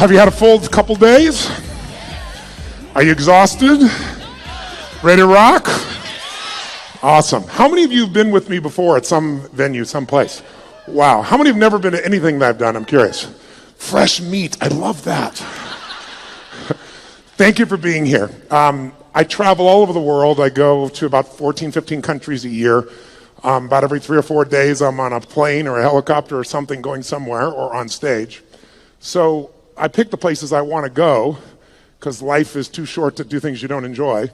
Have you had a full couple days? Are you exhausted? Ready to rock? Awesome. How many of you have been with me before at some venue, someplace? Wow. How many have never been to anything that I've done? I'm curious. Fresh meat. I love that. Thank you for being here. I travel all over the world. I go to about 14, 15 countries a year. About every 3 or 4 days, I'm on a plane or a helicopter or something going somewhere or on stage. So I pick the places I want to go because life is too short to do things you don't enjoy.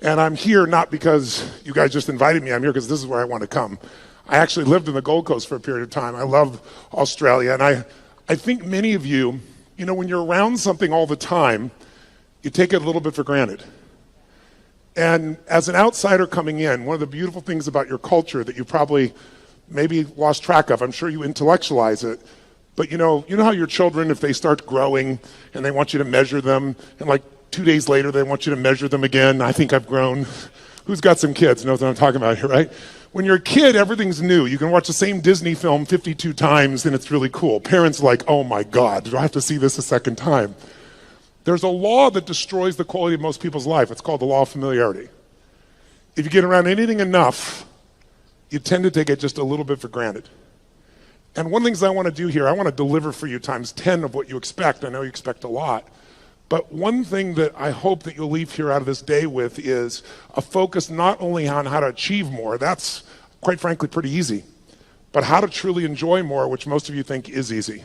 And I'm here not because you guys just invited me. I'm here because this is where I want to come. I actually lived in the Gold Coast for a period of time. I love Australia. And I think many of you, when you're around something all the time, you take it a little bit for granted. And as an outsider coming in, one of the beautiful things about your culture that you probably maybe lost track of, I'm sure you intellectualize it, but you know how your children, if they start growing and they want you to measure them, and like 2 days later they want you to measure them again, I think I've grown. Who's got some kids knows what I'm talking about here, right? When you're a kid, everything's new. You can watch the same Disney film 52 times and it's really cool. Parents are like, oh my God, do I have to see this a second time? There's a law that destroys the quality of most people's life. It's called the law of familiarity. If you get around anything enough, you tend to take it just a little bit for granted. And one of the things I want to do here, I want to deliver for you times 10 of what you expect. I know you expect a lot. But one thing that I hope that you'll leave here out of this day with is a focus not only on how to achieve more, that's quite frankly pretty easy, but how to truly enjoy more, which most of you think is easy.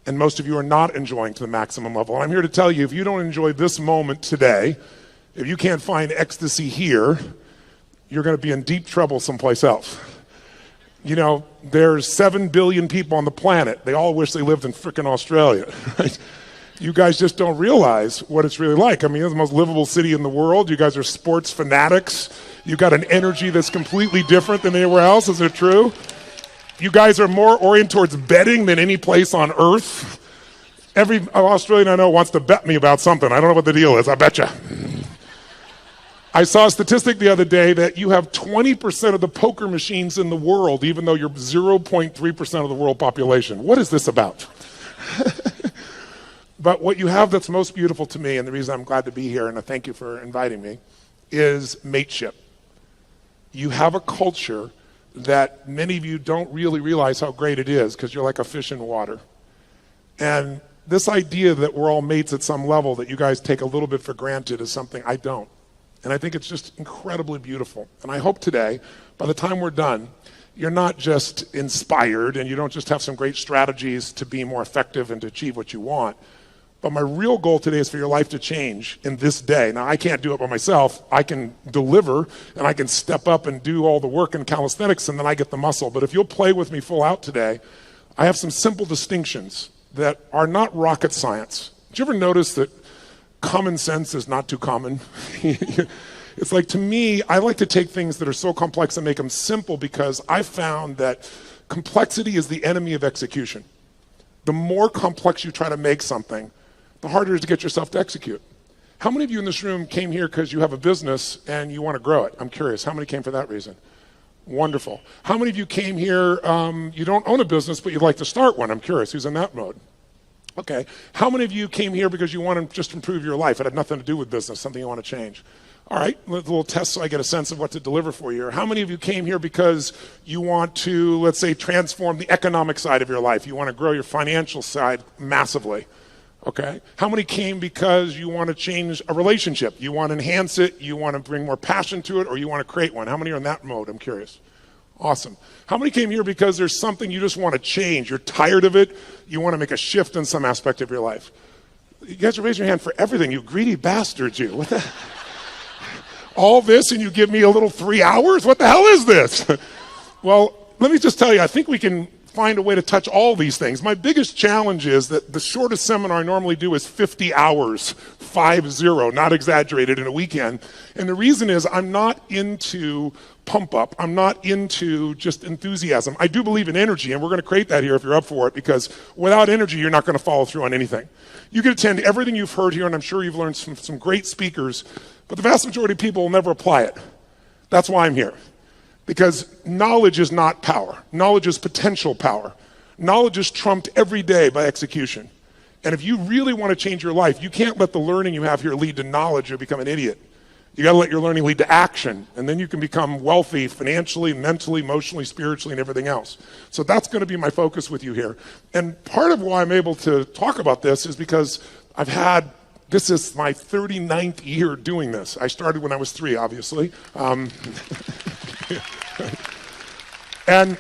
And most of you are not enjoying to the maximum level. And I'm here to tell you, if you don't enjoy this moment today, if you can't find ecstasy here, you're going to be in deep trouble someplace else. There's 7 billion people on the planet. They all wish they lived in frickin' Australia, right? You guys just don't realize what it's really like. I mean, it's the most livable city in the world. You guys are sports fanatics. You got an energy that's completely different than anywhere else. Is it true? You guys are more oriented towards betting than any place on earth. Every Australian I know wants to bet me about something. I don't know what the deal is. I bet you. I saw a statistic the other day that you have 20% of the poker machines in the world, even though you're 0.3% of the world population. What is this about? But what you have that's most beautiful to me, and the reason I'm glad to be here, and I thank you for inviting me, is mateship. You have a culture that many of you don't really realize how great it is because you're like a fish in water. And this idea that we're all mates at some level that you guys take a little bit for granted is something I don't. And I think it's just incredibly beautiful. And I hope today, by the time we're done, you're not just inspired and you don't just have some great strategies to be more effective and to achieve what you want. But my real goal today is for your life to change in this day. Now, I can't do it by myself. I can deliver and I can step up and do all the work in calisthenics and then I get the muscle. But if you'll play with me full out today, I have some simple distinctions that are not rocket science. Did you ever notice that common sense is not too common? It's like, to me, I like to take things that are so complex and make them simple because I found that complexity is the enemy of execution. The more complex you try to make something, the harder it is to get yourself to execute. How many of you in this room came here because you have a business and you want to grow it? I'm curious. How many came for that reason? Wonderful. How many of you came here, you don't own a business, but you'd like to start one? I'm curious. Who's in that mode? Okay. How many of you came here because you want to just improve your life? It had nothing to do with business, something you want to change. All right, a little test so I get a sense of what to deliver for you. How many of you came here because you want to, let's say, transform the economic side of your life? You want to grow your financial side massively. Okay. How many came because you want to change a relationship? You want to enhance it, you want to bring more passion to it, or you want to create one? How many are in that mode? I'm curious. Awesome. How many came here because there's something you just want to change? You're tired of it, you want to make a shift in some aspect of your life? You guys are raising your hand for everything, you greedy bastards, you. What the? All this and you give me a little 3 hours? What the hell is this? Well, let me just tell you, I think we can find a way to touch all these things. My biggest challenge is that the shortest seminar I normally do is 50 hours, 50, not exaggerated, in a weekend. And the reason is I'm not into pump up. I'm not into just enthusiasm. I do believe in energy, and we're going to create that here if you're up for it, because without energy, you're not going to follow through on anything. You can attend everything you've heard here, and I'm sure you've learned from some great speakers, but the vast majority of people will never apply it. That's why I'm here. Because knowledge is not power. Knowledge is potential power. Knowledge is trumped every day by execution. And if you really want to change your life, you can't let the learning you have here lead to knowledge or become an idiot. You got to let your learning lead to action, and then you can become wealthy financially, mentally, emotionally, spiritually, and everything else. So that's going to be my focus with you here. And part of why I'm able to talk about this is because this is my 39th year doing this. I started when I was 3, obviously. And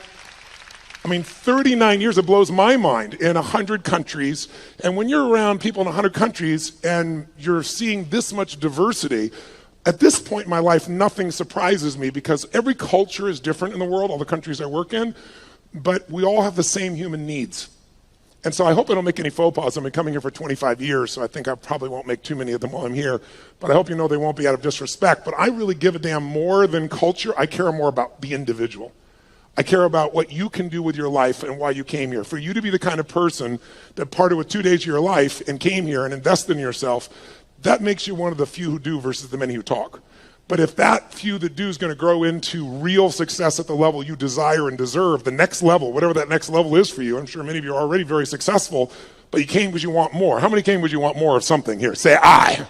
I mean, 39 years, it blows my mind, in 100 countries. And when you're around people in 100 countries and you're seeing this much diversity, at this point in my life, nothing surprises me because every culture is different in the world, all the countries I work in, but we all have the same human needs. And so I hope I don't make any faux pas. I've been coming here for 25 years, so I think I probably won't make too many of them while I'm here. But I hope you know they won't be out of disrespect. But I really give a damn more than culture. I care more about the individual. I care about what you can do with your life and why you came here. For you to be the kind of person that parted with 2 days of your life and came here and invested in yourself, that makes you one of the few who do versus the many who talk. But if that few that do is going to grow into real success at the level you desire and deserve, the next level, whatever that next level is for you, I'm sure many of you are already very successful, but you came because you want more. How many came because you want more of something here? Say, I.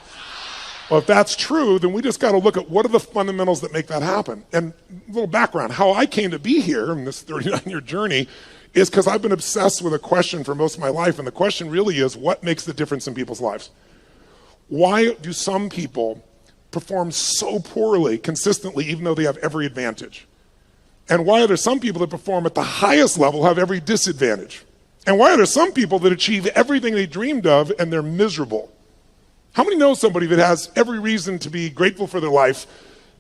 Well, if that's true, then we just got to look at what are the fundamentals that make that happen. And a little background, how I came to be here in this 39-year journey is because I've been obsessed with a question for most of my life, and the question really is, what makes the difference in people's lives? Why do some people perform so poorly consistently even though they have every advantage? And why are there some people that perform at the highest level have every disadvantage? And why are there some people that achieve everything they dreamed of and they're miserable? How many know somebody that has every reason to be grateful for their life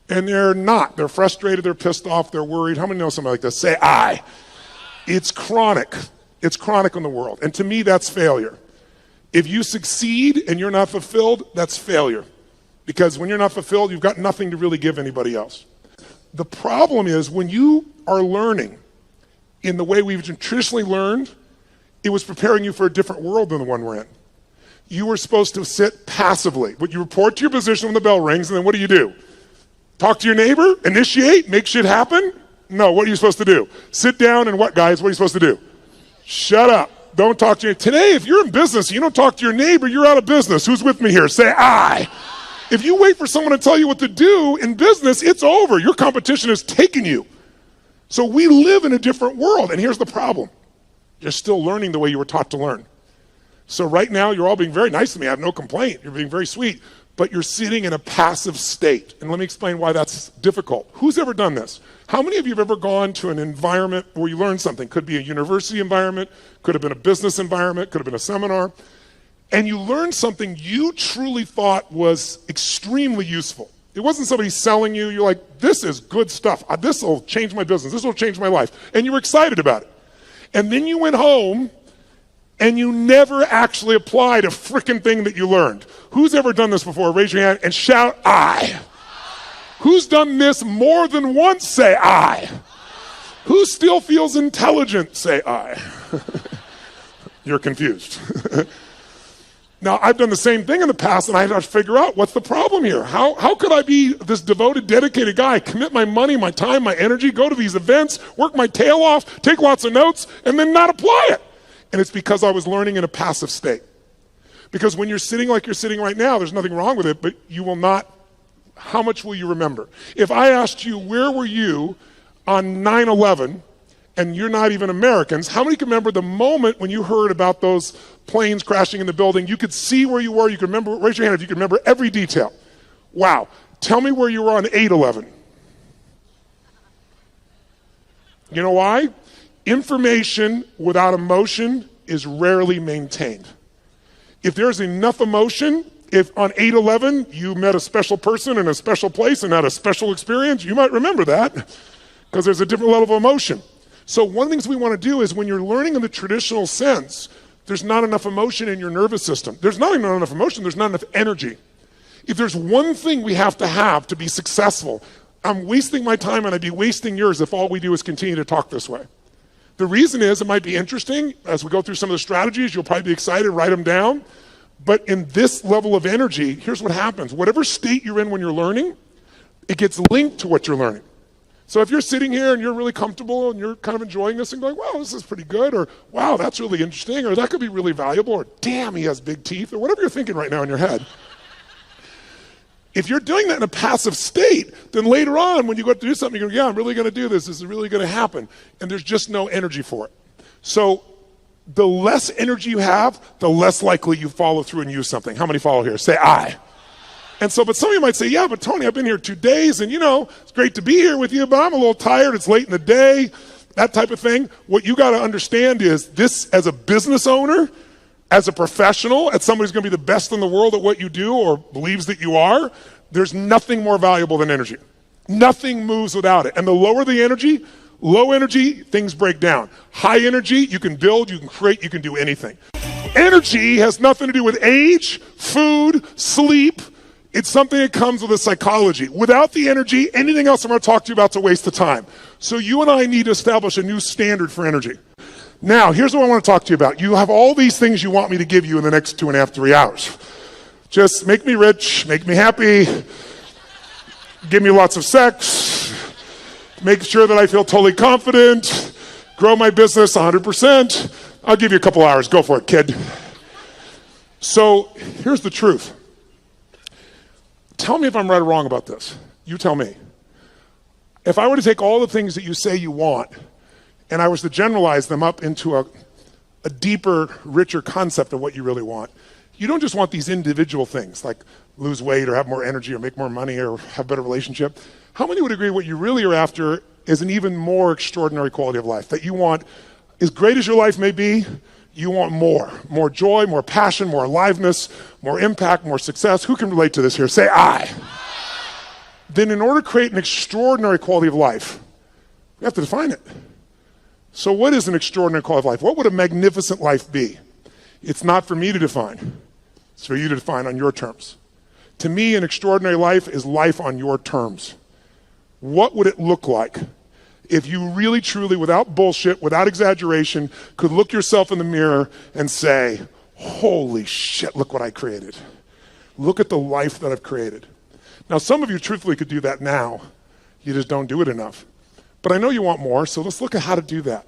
and they're not? They're frustrated, they're pissed off, they're worried. How many know somebody like this? Say, I. It's chronic. It's chronic in the world. And to me, that's failure. If you succeed and you're not fulfilled, that's failure. Because when you're not fulfilled, you've got nothing to really give anybody else. The problem is when you are learning in the way we've traditionally learned, it was preparing you for a different world than the one we're in. You were supposed to sit passively. But you report to your position when the bell rings, and then what do? Talk to your neighbor? Initiate? Make shit happen? No, what are you supposed to do? Sit down and what, guys? What are you supposed to do? Shut up. Don't talk to your... Today, if you're in business and you don't talk to your neighbor, you're out of business. Who's with me here? Say, I. If you wait for someone to tell you what to do in business, it's over. Your competition has taken you. So we live in a different world. And here's the problem. You're still learning the way you were taught to learn. So right now, you're all being very nice to me. I have no complaint. You're being very sweet. But you're sitting in a passive state. And let me explain why that's difficult. Who's ever done this? How many of you have ever gone to an environment where you learned something? Could be a university environment, could have been a business environment, could have been a seminar. And you learned something you truly thought was extremely useful. It wasn't somebody selling you. You're like, this is good stuff. This will change my business. This will change my life. And you were excited about it. And then you went home and you never actually applied a frickin' thing that you learned. Who's ever done this before? Raise your hand and shout, I. Who's done this more than once? Say, I. Who still feels intelligent? Say, I. You're confused. Now, I've done the same thing in the past, and I had to figure out what's the problem here. How could I be this devoted, dedicated guy, commit my money, my time, my energy, go to these events, work my tail off, take lots of notes, and then not apply it? And it's because I was learning in a passive state. Because when you're sitting like you're sitting right now, there's nothing wrong with it, but you will not, how much will you remember? If I asked you, where were you on 9/11, and you're not even Americans, how many can remember the moment when you heard about those planes crashing in the building? You could see where you were, you could remember, raise your hand if you could remember every detail. Wow. Tell me where you were on 8/11. You know why? Information without emotion is rarely maintained. If there's enough emotion, if on 8/11 you met a special person in a special place and had a special experience, you might remember that because there's a different level of emotion. So one of the things we want to do is when you're learning in the traditional sense, there's not enough emotion in your nervous system. There's not even enough emotion, there's not enough energy. If there's one thing we have to be successful, I'm wasting my time and I'd be wasting yours if all we do is continue to talk this way. The reason is it might be interesting. As we go through some of the strategies, you'll probably be excited, write them down. But in this level of energy, here's what happens. Whatever state you're in when you're learning, it gets linked to what you're learning. So if you're sitting here and you're really comfortable and you're kind of enjoying this and going, wow, this is pretty good, or wow, that's really interesting, or that could be really valuable, or damn, he has big teeth, or whatever you're thinking right now in your head. If you're doing that in a passive state, then later on when you go to do something, you go, yeah, I'm really going to do this. This is really going to happen. And there's just no energy for it. So the less energy you have, the less likely you follow through and use something. How many follow here? Say I. And so, but some of you might say, yeah, but Tony, I've been here 2 days and it's great to be here with you, but I'm a little tired. It's late in the day, that type of thing. What you got to understand is this, as a business owner, as a professional, as somebody who's going to be the best in the world at what you do or believes that you are, there's nothing more valuable than energy. Nothing moves without it. And the lower the energy, low energy, things break down. High energy, you can build, you can create, you can do anything. Energy has nothing to do with age, food, sleep. It's something that comes with a psychology. Without the energy, anything else I'm going to talk to you about is a waste of time. So you and I need to establish a new standard for energy. Now, here's what I want to talk to you about. You have all these things you want me to give you in the next 2.5, 3 hours. Just make me rich, make me happy, give me lots of sex, make sure that I feel totally confident, grow my business 100%. I'll give you a couple hours. Go for it, kid. So here's the truth. Tell me if I'm right or wrong about this. You tell me. If I were to take all the things that you say you want and I was to generalize them up into a deeper, richer concept of what you really want, you don't just want these individual things like lose weight or have more energy or make more money or have a better relationship. How many would agree what you really are after is an even more extraordinary quality of life? That you want, as great as your life may be, you want more joy, more passion, more aliveness, more impact, more success. Who can relate to this here? Say I. Then in order to create an extraordinary quality of life, we have to define it. So what is an extraordinary quality of life? What would a magnificent life be? It's not for me to define. It's for you to define on your terms. To me, an extraordinary life is life on your terms. What would it look like if you really, truly, without bullshit, without exaggeration, could look yourself in the mirror and say, holy shit, look what I created. Look at the life that I've created. Now, some of you truthfully could do that now. You just don't do it enough. But I know you want more, so let's look at how to do that.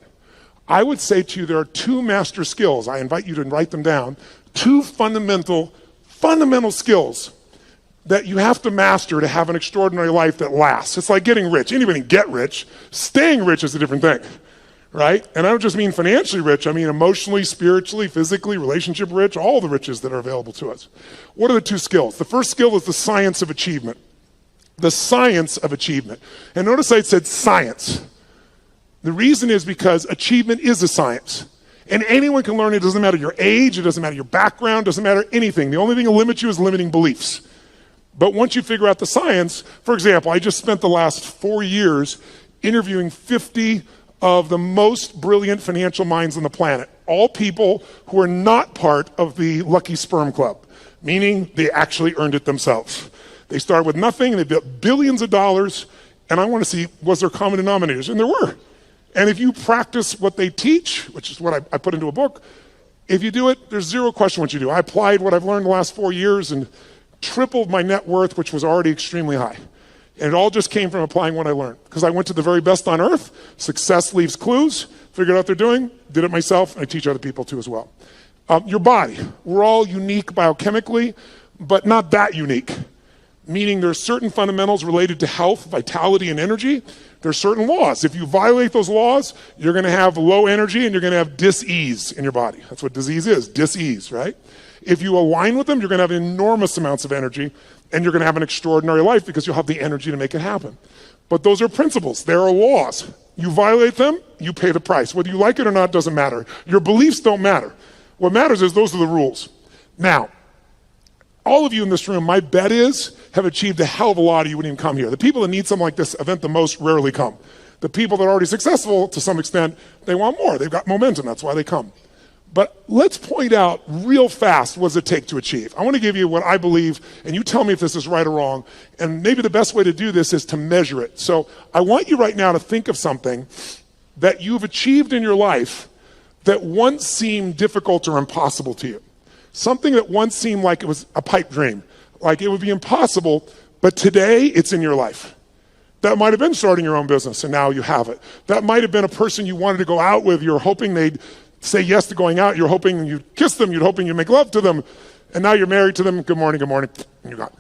I would say to you there are 2 master skills. I invite you to write them down. 2 fundamental skills that you have to master to have an extraordinary life that lasts. It's like getting rich. Anybody can get rich. Staying rich is a different thing, right? And I don't just mean financially rich. I mean emotionally, spiritually, physically, relationship rich, all the riches that are available to us. What are the 2 skills? The first skill is the science of achievement. The science of achievement. And notice I said science. The reason is because achievement is a science. And anyone can learn it. It doesn't matter your age. It doesn't matter your background. It doesn't matter anything. The only thing that limits you is limiting beliefs. But once you figure out the science, for example, I just spent the last 4 years interviewing 50 of the most brilliant financial minds on the planet. All people who are not part of the Lucky Sperm Club, meaning they actually earned it themselves. They started with nothing, and they built billions of dollars, and I want to see, was there common denominators? And there were. And if you practice what they teach, which is what I put into a book, if you do it, there's zero question what you do. I applied what I've learned the last 4 years and tripled my net worth, which was already extremely high. And it all just came from applying what I learned. Because I went to the very best on earth, success leaves clues, figured out what they're doing, did it myself, and I teach other people too as well. Your body, we're all unique biochemically, but not that unique. Meaning there's certain fundamentals related to health, vitality, and energy. There's certain laws. If you violate those laws, you're going to have low energy and you're going to have dis-ease in your body. That's what disease is, dis-ease, right? If you align with them, you're going to have enormous amounts of energy and you're going to have an extraordinary life because you'll have the energy to make it happen. But those are principles. There are laws. You violate them, you pay the price. Whether you like it or not doesn't matter. Your beliefs don't matter. What matters is those are the rules. Now, all of you in this room, my bet is, have achieved a hell of a lot, or you wouldn't even come here. The people that need something like this event the most rarely come. The people that are already successful, to some extent, they want more. They've got momentum. That's why they come. But let's point out real fast what does it take to achieve. I want to give you what I believe, and you tell me if this is right or wrong. And maybe the best way to do this is to measure it. So I want you right now to think of something that you've achieved in your life that once seemed difficult or impossible to you. Something that once seemed like it was a pipe dream, like it would be impossible, but today it's in your life. That might have been starting your own business, and now you have it. That might have been a person you wanted to go out with. You're hoping they'd say yes to going out. You're hoping you'd kiss them. You're hoping you'd make love to them. And now you're married to them. Good morning, and you're gone.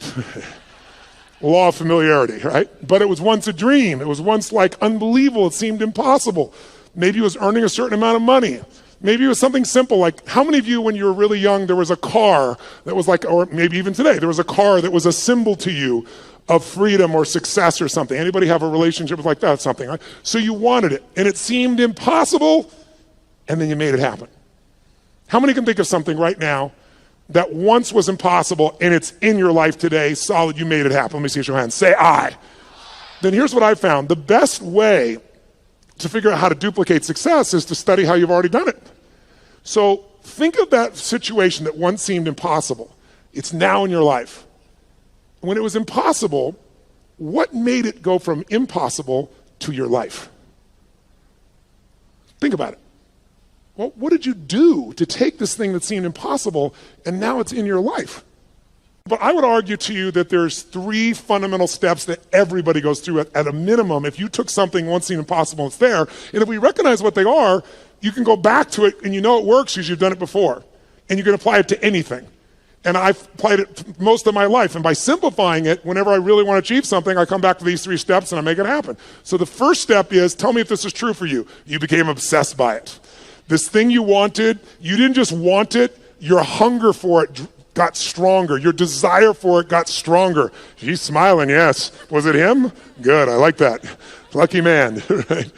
Law of familiarity, right? But it was once a dream. It was once like unbelievable. It seemed impossible. Maybe it was earning a certain amount of money. Maybe it was something simple like, how many of you when you were really young, there was a car that was like, or maybe even today, there was a car that was a symbol to you of freedom or success or something. Anybody have a relationship with like that, something, right? So you wanted it, and it seemed impossible, and then you made it happen. How many can think of something right now that once was impossible, and it's in your life today, solid, you made it happen? Let me see your hands. Say, I. Then here's what I found. The best way to figure out how to duplicate success is to study how you've already done it. So think of that situation that once seemed impossible. It's now in your life. When it was impossible, what made it go from impossible to your life? Think about it. Well, what did you do to take this thing that seemed impossible and now it's in your life? But I would argue to you that there's 3 fundamental steps that everybody goes through at a minimum. If you took something once seemed impossible, it's there. And if we recognize what they are, you can go back to it and you know it works because you've done it before. And you can apply it to anything. And I've applied it most of my life. And by simplifying it, whenever I really want to achieve something, I come back to these 3 steps and I make it happen. So the first step is, tell me if this is true for you. You became obsessed by it. This thing you wanted, you didn't just want it, your hunger for it got stronger. Your desire for it got stronger. He's smiling, yes. Was it him? Good, I like that. Lucky man, right?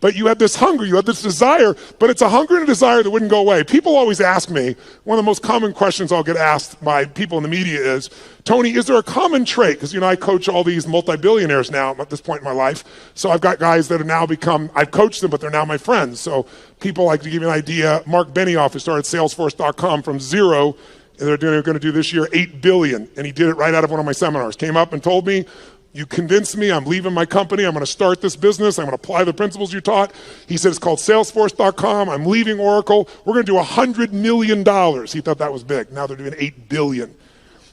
But you had this hunger, you had this desire, but it's a hunger and a desire that wouldn't go away. People always ask me, one of the most common questions I'll get asked by people in the media is, Tony, is there a common trait? Because, I coach all these multi-billionaires now at this point in my life. So I've got guys that have now become, I've coached them, but they're now my friends. So people, like, to give you an idea, Mark Benioff, who started Salesforce.com from zero, and they're going to do this year $8 billion. And he did it right out of one of my seminars. Came up and told me, you convinced me, I'm leaving my company, I'm going to start this business, I'm going to apply the principles you taught. He said, it's called Salesforce.com, I'm leaving Oracle, we're going to do $100 million. He thought that was big. Now they're doing $8 billion.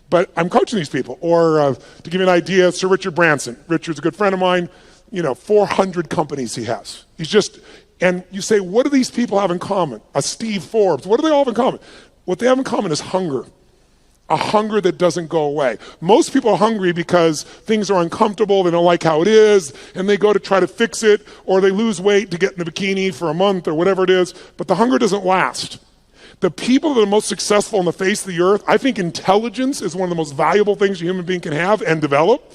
But I'm coaching these people. Or to give you an idea, Sir Richard Branson. Richard's a good friend of mine, 400 companies he has. And you say, what do these people have in common? A Steve Forbes, what do they all have in common? What they have in common is hunger. A hunger that doesn't go away. Most people are hungry because things are uncomfortable, they don't like how it is, and they go to try to fix it, or they lose weight to get in a bikini for a month or whatever it is, but the hunger doesn't last. The people that are most successful on the face of the earth, I think intelligence is one of the most valuable things a human being can have and develop.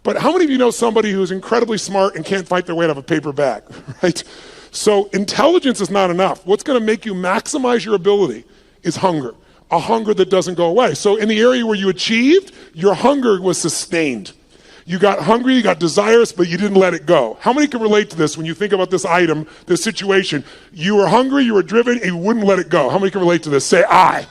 But how many of you know somebody who's incredibly smart and can't fight their way out of a paper bag, right? So intelligence is not enough. What's going to make you maximize your ability is hunger. A hunger that doesn't go away. So in the area where you achieved, your hunger was sustained. You got hungry, you got desirous, but you didn't let it go. How many can relate to this when you think about this item, this situation? You were hungry, you were driven, and you wouldn't let it go. How many can relate to this? Say, I.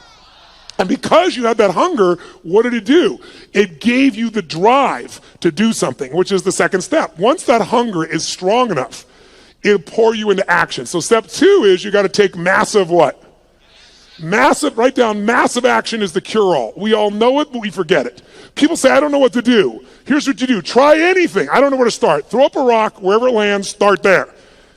And because you had that hunger, what did it do? It gave you the drive to do something, which is the second step. Once that hunger is strong enough, it'll pour you into action. So step 2 is you got to take massive what? Write down massive action is the cure-all. We all know it, but we forget it. People say, I don't know what to do. Here's what you do. Try anything. I don't know where to start. Throw up a rock, wherever it lands, start there.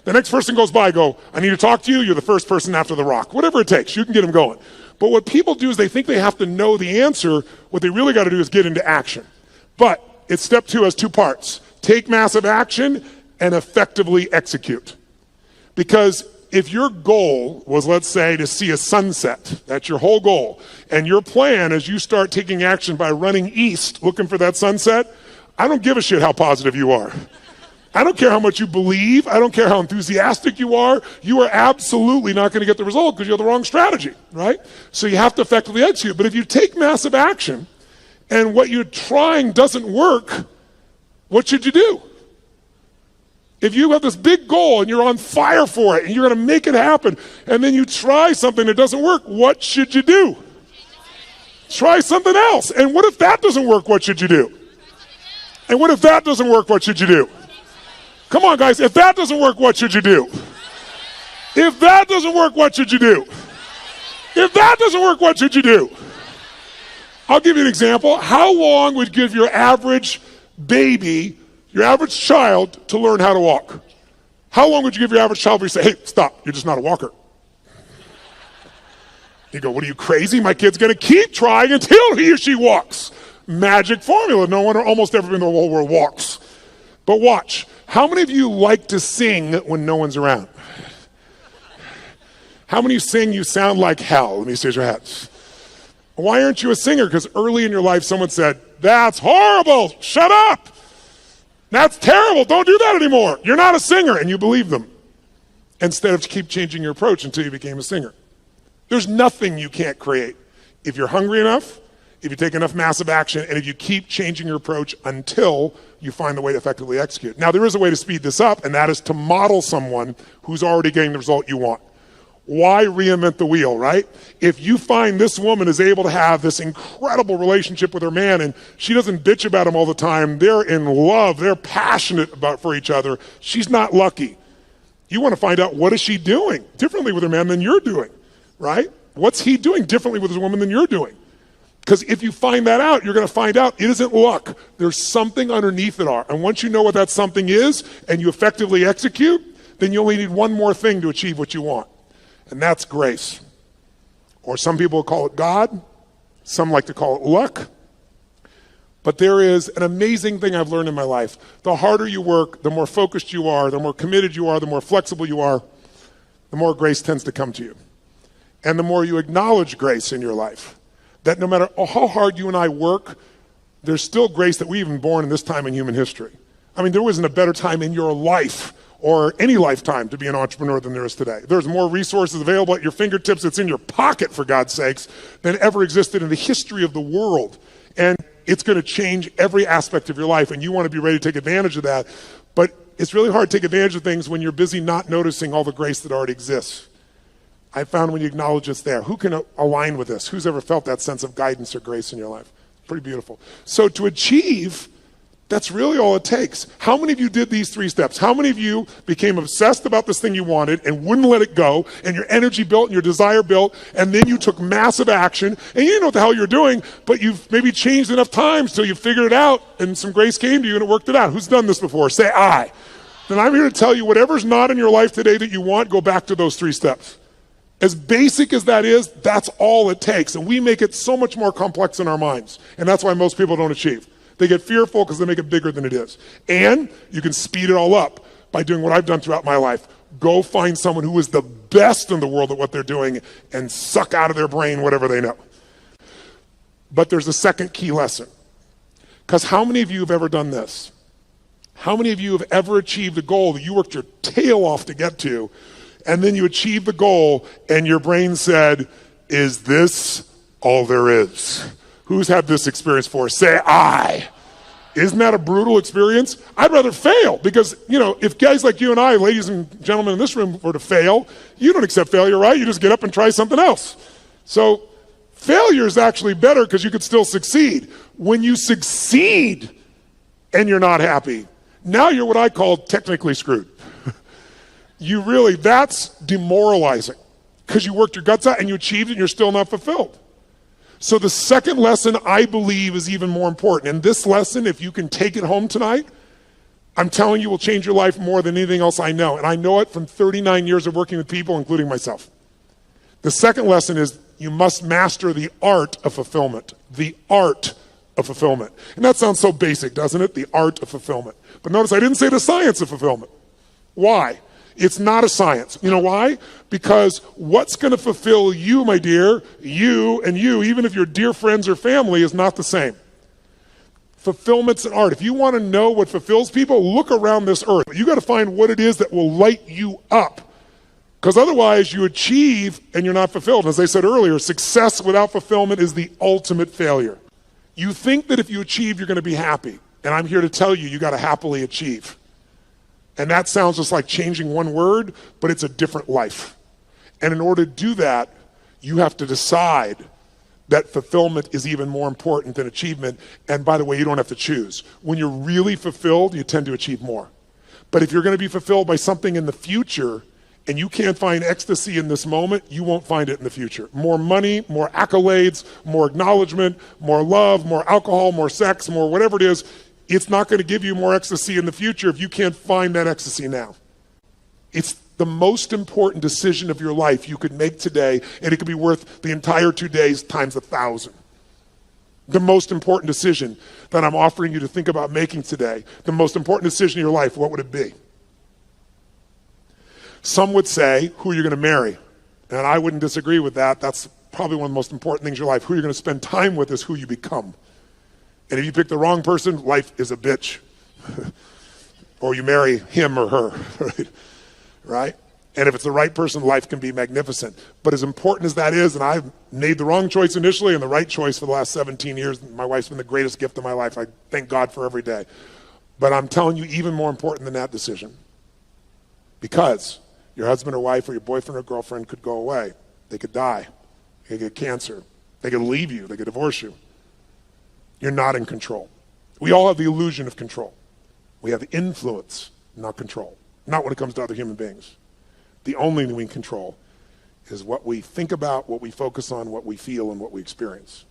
The next person goes by, go, I need to talk to you. You're the first person after the rock. Whatever it takes, you can get them going. But what people do is they think they have to know the answer. What they really got to do is get into action. But step 2 has 2 parts. Take massive action and effectively execute. Because if your goal was, let's say, to see a sunset, that's your whole goal, and your plan is you start taking action by running east looking for that sunset, I don't give a shit how positive you are. I don't care how much you believe. I don't care how enthusiastic you are. You are absolutely not going to get the result because you have the wrong strategy, right? So you have to effectively execute. But if you take massive action and what you're trying doesn't work, what should you do? If you have this big goal and you're on fire for it and you're going to make it happen and then you try something that doesn't work, what should you do? Try something else. And what if that doesn't work? What should you do? And what if that doesn't work? What should you do? Come on, guys. If that doesn't work, what should you do? If that doesn't work, what should you do? If that doesn't work, what should you do? I'll give you an example. How long would give your average baby your average child to learn how to walk. How long would you give your average child before you say, hey, stop, you're just not a walker? You go, what are you, crazy? My kid's going to keep trying until he or she walks. Magic formula. No one or almost everyone in the whole world walks. But watch. How many of you like to sing when no one's around? How many sing you sound like hell? Let me see your hands. Why aren't you a singer? Because early in your life someone said, that's horrible. Shut up. That's terrible. Don't do that anymore. You're not a singer. And you believe them. Instead of keep changing your approach until you became a singer. There's nothing you can't create. If you're hungry enough, if you take enough massive action, and if you keep changing your approach until you find the way to effectively execute. Now, there is a way to speed this up, and that is to model someone who's already getting the result you want. Why reinvent the wheel, right? If you find this woman is able to have this incredible relationship with her man and she doesn't bitch about him all the time, they're in love, they're passionate for each other, she's not lucky. You want to find out, what is she doing differently with her man than you're doing, right? What's he doing differently with his woman than you're doing? Because if you find that out, you're going to find out it isn't luck. There's something underneath it all. And once you know what that something is and you effectively execute, then you only need one more thing to achieve what you want. And that's grace. Or some people call it God. Some like to call it luck. But there is an amazing thing I've learned in my life. The harder you work, the more focused you are, the more committed you are, the more flexible you are, the more grace tends to come to you. And the more you acknowledge grace in your life. That no matter how hard you and I work, there's still grace that we've been born in this time in human history. I mean, there wasn't a better time in your life or any lifetime to be an entrepreneur than there is today. There's more resources available at your fingertips, it's in your pocket, for God's sakes, than ever existed in the history of the world. And it's going to change every aspect of your life, and you want to be ready to take advantage of that. But it's really hard to take advantage of things when you're busy not noticing all the grace that already exists. I found when you acknowledge it's there. Who can align with this? Who's ever felt that sense of guidance or grace in your life? Pretty beautiful. So to achieve, that's really all it takes. How many of you did these 3 steps? How many of you became obsessed about this thing you wanted and wouldn't let it go, and your energy built and your desire built, and then you took massive action, and you didn't know what the hell you're doing, but you've maybe changed enough times till you figured it out, and some grace came to you and it worked it out? Who's done this before? Say I. Then I'm here to tell you, whatever's not in your life today that you want, go back to those 3 steps. As basic as that is, that's all it takes. And we make it so much more complex in our minds. And that's why most people don't achieve. They get fearful because they make it bigger than it is. And you can speed it all up by doing what I've done throughout my life. Go find someone who is the best in the world at what they're doing and suck out of their brain whatever they know. But there's a second key lesson. Because how many of you have ever done this? How many of you have ever achieved a goal that you worked your tail off to get to, and then you achieved the goal and your brain said, is this all there is? Who's had this experience before? Say I. Isn't that a brutal experience? I'd rather fail because, if guys like you and I, ladies and gentlemen in this room, were to fail, you don't accept failure, right? You just get up and try something else. So failure is actually better because you could still succeed. When you succeed and you're not happy, now you're what I call technically screwed. That's demoralizing because you worked your guts out and you achieved it and you're still not fulfilled. So the second lesson, I believe, is even more important. And this lesson, if you can take it home tonight, I'm telling you, will change your life more than anything else I know. And I know it from 39 years of working with people, including myself. The second lesson is you must master the art of fulfillment. The art of fulfillment. And that sounds so basic, doesn't it? The art of fulfillment. But notice I didn't say the science of fulfillment. Why? It's not a science. You know why? Because what's going to fulfill you, my dear, you and you, even if you're dear friends or family, is not the same. Fulfillment's an art. If you want to know what fulfills people, look around this earth. You got to find what it is that will light you up. Because otherwise you achieve and you're not fulfilled. As I said earlier, success without fulfillment is the ultimate failure. You think that if you achieve, you're going to be happy. And I'm here to tell you, you got to happily achieve. And that sounds just like changing one word, but it's a different life. And in order to do that, you have to decide that fulfillment is even more important than achievement. And by the way, you don't have to choose. When you're really fulfilled, you tend to achieve more. But if you're going to be fulfilled by something in the future, and you can't find ecstasy in this moment, you won't find it in the future. More money, more accolades, more acknowledgement, more love, more alcohol, more sex, more whatever it is, It's not going to give you more ecstasy in the future if you can't find that ecstasy now. It's the most important decision of your life you could make today, and it could be worth the entire 2 days times 1,000. The most important decision that I'm offering you to think about making today, the most important decision in your life, what would it be? Some would say, who are you going to marry? And I wouldn't disagree with that. That's probably one of the most important things in your life. Who you're going to spend time with is who you become. And if you pick the wrong person, life is a bitch. Or you marry him or her, right? And if it's the right person, life can be magnificent. But as important as that is, and I've made the wrong choice initially and the right choice for the last 17 years, my wife's been the greatest gift of my life. I thank God for every day. But I'm telling you, even more important than that decision. Because your husband or wife or your boyfriend or girlfriend could go away. They could die. They could get cancer. They could leave you. They could divorce you. You're not in control. We all have the illusion of control. We have influence, not control. Not when it comes to other human beings. The only thing we can control is what we think about, what we focus on, what we feel, and what we experience.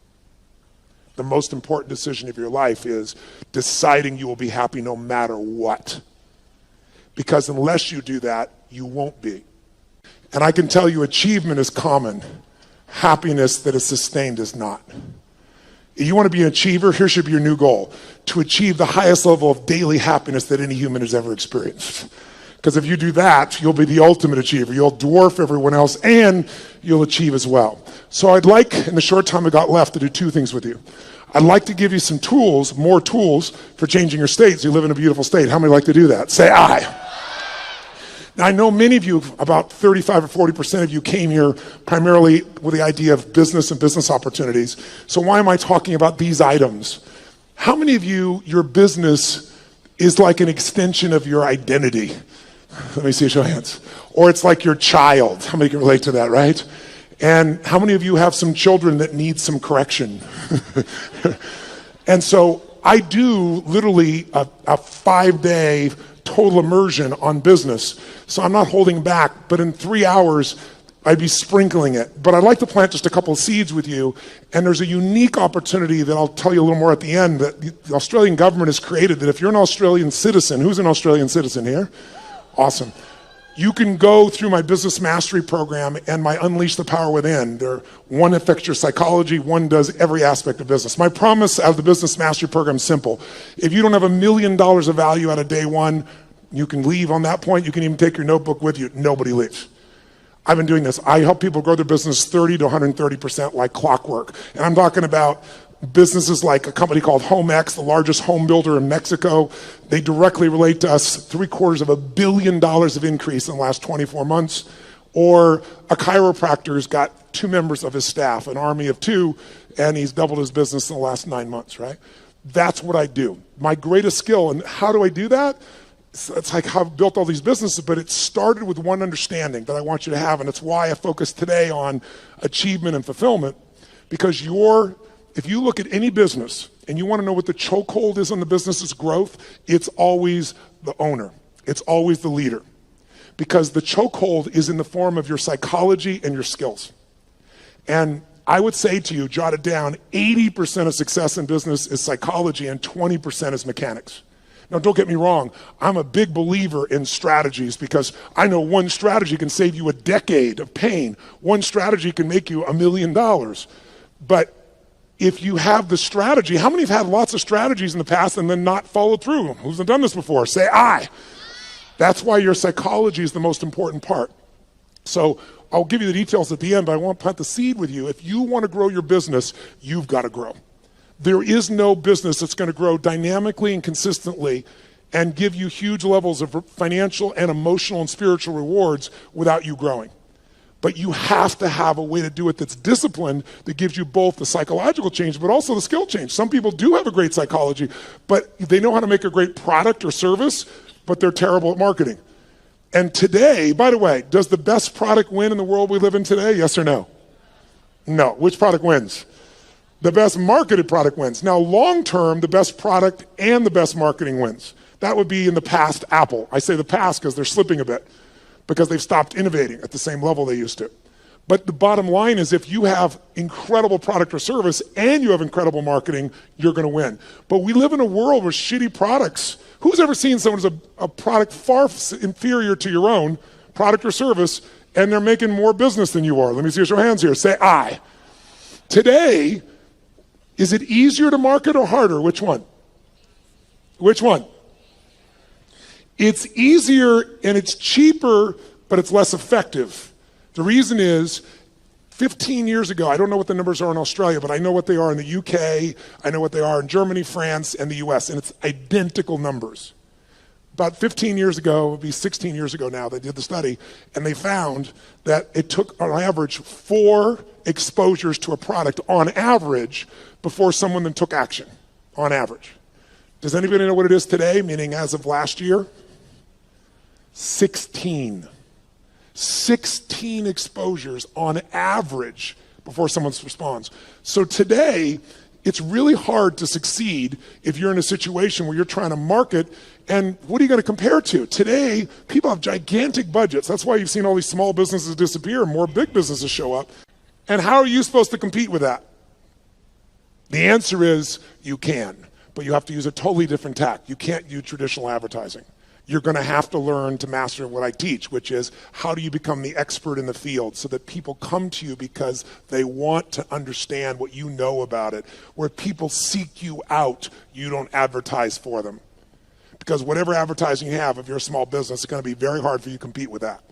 The most important decision of your life is deciding you will be happy no matter what. Because unless you do that, you won't be. And I can tell you achievement is common. Happiness that is sustained is not. If you want to be an achiever, here should be your new goal. To achieve the highest level of daily happiness that any human has ever experienced. Because if you do that, you'll be the ultimate achiever. You'll dwarf everyone else, and you'll achieve as well. So I'd like, in the short time I got left, to do two things with you. I'd like to give you some tools, more tools, for changing your states. You live in a beautiful state. How many like to do that? Say aye. Now, I know many of you, about 35 or 40% of you, came here primarily with the idea of business and business opportunities. So why am I talking about these items? How many of you, your business is like an extension of your identity? Let me see a show of hands. Or it's like your child. How many can relate to that, right? And how many of you have some children that need some correction? And so I do literally a 5-day total immersion on business. So I'm not holding back, but in 3 hours, I'd be sprinkling it. But I'd like to plant just a couple of seeds with you. And there's a unique opportunity that I'll tell you a little more at the end that the Australian government has created, that if you're an Australian citizen, who's an Australian citizen here? Awesome. You can go through my business mastery program and my Unleash the Power Within. One affects your psychology, one does every aspect of business. My promise out of the business mastery program is simple. If you don't have $1 million of value out of day one, you can leave on that point. You can even take your notebook with you. Nobody leaves. I've been doing this. I help people grow their business 30 to 130% like clockwork. And I'm talking about businesses like a company called HomeX, the largest home builder in Mexico. They directly relate to us. $750 million of increase in the last 24 months. Or a chiropractor's got 2 members of his staff, an army of 2, and he's doubled his business in the last 9 months, right? That's what I do. My greatest skill. And how do I do that? It's like how I've built all these businesses, but it started with one understanding that I want you to have, and it's why I focus today on achievement and fulfillment, because if you look at any business and you want to know what the chokehold is on the business's growth, it's always the owner. It's always the leader. Because the chokehold is in the form of your psychology and your skills. And I would say to you, jot it down, 80% of success in business is psychology and 20% is mechanics. Now, don't get me wrong. I'm a big believer in strategies because I know one strategy can save you a decade of pain. One strategy can make you $1 million. But if you have the strategy, how many have had lots of strategies in the past and then not followed through? Who's done this before? Say aye. That's why your psychology is the most important part. So I'll give you the details at the end, but I want to plant the seed with you. If you want to grow your business, you've got to grow. There is no business that's going to grow dynamically and consistently and give you huge levels of financial and emotional and spiritual rewards without you growing. But you have to have a way to do it that's disciplined, that gives you both the psychological change, but also the skill change. Some people do have a great psychology, but they know how to make a great product or service, but they're terrible at marketing. And today, by the way, does the best product win in the world we live in today? Yes or no? No. Which product wins? The best marketed product wins. Now, long term, the best product and the best marketing wins. That would be in the past Apple. I say the past because they're slipping a bit, because they've stopped innovating at the same level they used to. But the bottom line is if you have incredible product or service and you have incredible marketing, you're going to win. But we live in a world with shitty products. Who's ever seen someone who's a product far inferior to your own product or service, and they're making more business than you are? Let me see your hands here. Say I. Today, is it easier to market or harder? Which one? Which one? It's easier and it's cheaper, but it's less effective. The reason is 15 years ago, I don't know what the numbers are in Australia, but I know what they are in the UK, I know what they are in Germany, France, and the US, and it's identical numbers. About 15 years ago, it would be 16 years ago now, they did the study, and they found that it took, on average, 4 exposures to a product on average before someone then took action, on average. Does anybody know what it is today, meaning as of last year? 16. 16 exposures on average before someone responds. So today, it's really hard to succeed if you're in a situation where you're trying to market, and what are you going to compare to? Today, people have gigantic budgets. That's why you've seen all these small businesses disappear and more big businesses show up. And how are you supposed to compete with that? The answer is you can, but you have to use a totally different tack. You can't use traditional advertising. You're going to have to learn to master what I teach, which is how do you become the expert in the field so that people come to you because they want to understand what you know about it. Where people seek you out, you don't advertise for them. Because whatever advertising you have, if you're a small business, it's going to be very hard for you to compete with that.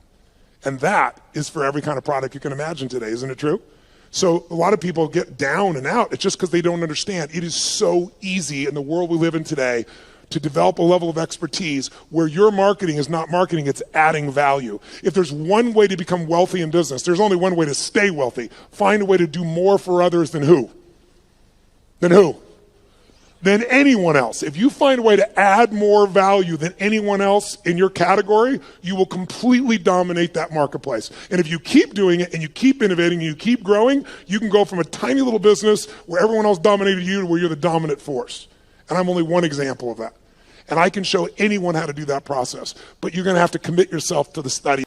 And that is for every kind of product you can imagine today, isn't it true? So a lot of people get down and out. It's just because they don't understand. It is so easy in the world we live in today to develop a level of expertise where your marketing is not marketing, it's adding value. If there's one way to become wealthy in business, there's only one way to stay wealthy. Find a way to do more for others than who? Than who? Than anyone else. If you find a way to add more value than anyone else in your category, you will completely dominate that marketplace. And if you keep doing it and you keep innovating and you keep growing, you can go from a tiny little business where everyone else dominated you to where you're the dominant force. And I'm only one example of that. And I can show anyone how to do that process. But you're going to have to commit yourself to the study.